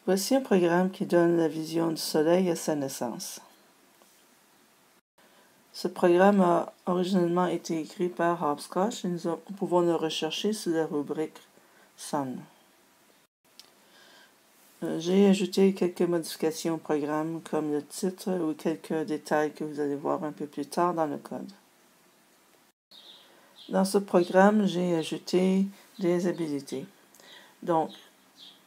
Voici un programme qui donne la vision du Soleil à sa naissance. Ce programme a originellement été écrit par Hopscotch et nous pouvons le rechercher sous la rubrique Sun. J'ai ajouté quelques modifications au programme, comme le titre ou quelques détails que vous allez voir un peu plus tard dans le code. Dans ce programme, j'ai ajouté des habilités. Donc,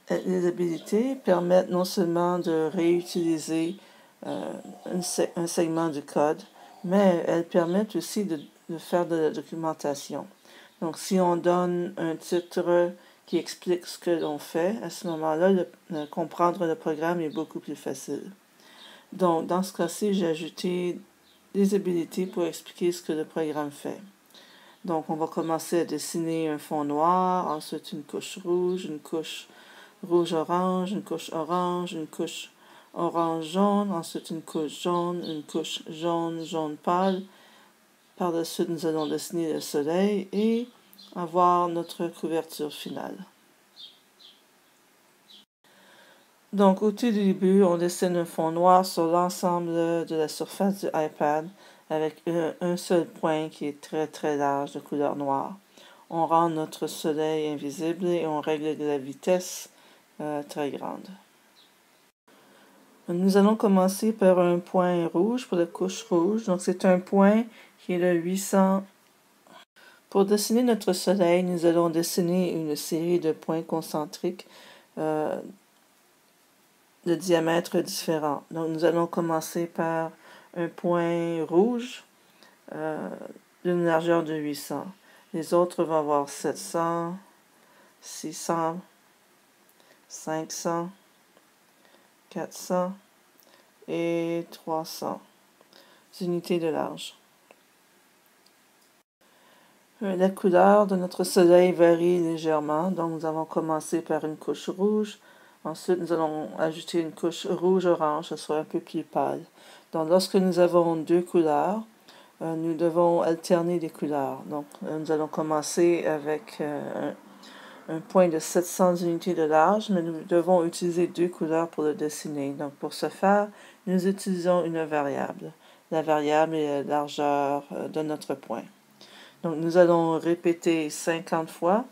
les habilités permettent non seulement de réutiliser un segment du code, mais elles permettent aussi de faire de la documentation. Donc, si on donne un titre qui explique ce que l'on fait, à ce moment-là, comprendre le programme est beaucoup plus facile. Donc, dans ce cas-ci, j'ai ajouté des habilités pour expliquer ce que le programme fait. Donc, on va commencer à dessiner un fond noir, ensuite une couche rouge, une couche rouge-orange, une couche orange, une couche orange-jaune, ensuite une couche jaune pâle. Par la suite, nous allons dessiner le soleil et avoir notre couverture finale. Donc, au tout début, on dessine un fond noir sur l'ensemble de la surface du iPad avec un seul point qui est très très large de couleur noire. On rend notre soleil invisible et on règle la vitesse très grande. Nous allons commencer par un point rouge pour la couche rouge. Donc, c'est un point qui est le 800. Pour dessiner notre soleil, nous allons dessiner une série de points concentriques de diamètres différents. Donc, nous allons commencer par un point rouge d'une largeur de 800. Les autres vont avoir 700, 600, 500, 400 et 300 unités de large. La couleur de notre soleil varie légèrement, donc nous allons commencer par une couche rouge. Ensuite, nous allons ajouter une couche rouge-orange, ce sera un peu plus pâle. Donc, lorsque nous avons deux couleurs, nous devons alterner les couleurs. Donc, nous allons commencer avec un point de 700 unités de large, mais nous devons utiliser deux couleurs pour le dessiner. Donc, pour ce faire, nous utilisons une variable. La variable est la largeur de notre point. Donc, nous allons répéter 50 fois.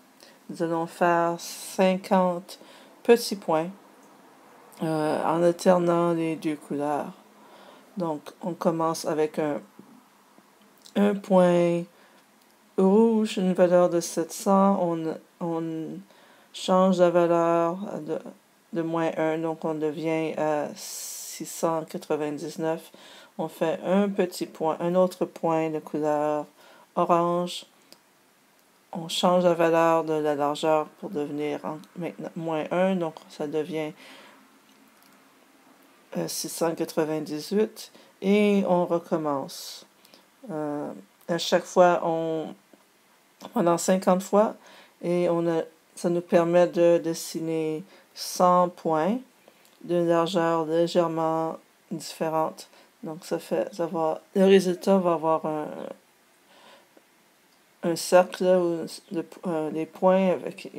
Nous allons faire 50 petits points en alternant les deux couleurs. Donc, on commence avec un point rouge, une valeur de 700. On change la valeur de moins 1, donc on devient à 699. On fait un petit point, un autre point de couleur orange. On change la valeur de la largeur pour devenir maintenant moins 1, donc ça devient 698 et on recommence. À chaque fois, pendant 50 fois, et ça nous permet de dessiner 100 points d'une largeur légèrement différente. Donc le résultat va avoir un cercle où les points avec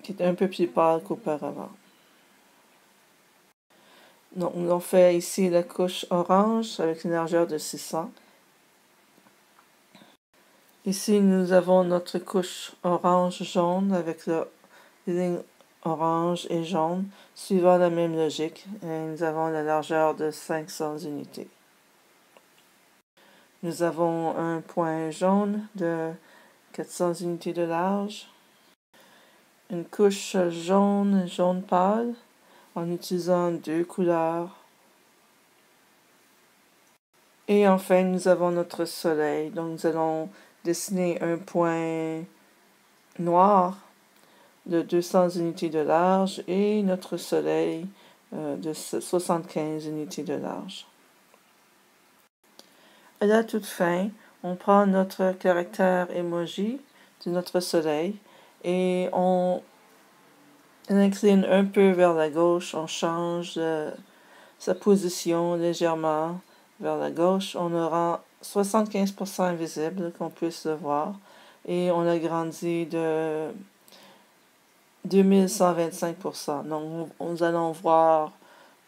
qui est un peu plus pâle qu'auparavant. Donc, on fait ici la couche orange avec une largeur de 600. Ici, nous avons notre couche orange-jaune avec les lignes orange et jaune, suivant la même logique. Et nous avons la largeur de 500 unités. Nous avons un point jaune de 400 unités de large. Une couche jaune pâle en utilisant deux couleurs. Et enfin, nous avons notre soleil. Donc, nous allons dessiner un point noir de 200 unités de large et notre soleil de 75 unités de large. À la toute fin, on prend notre caractère emoji de notre soleil et on incline un peu vers la gauche, on change sa position légèrement vers la gauche, on le rend 75% invisible, qu'on puisse le voir, et on l'agrandit de 2125%. Donc, nous allons voir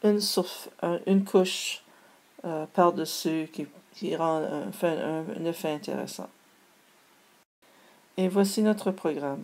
une couche par-dessus qui rend un effet intéressant. Et voici notre programme.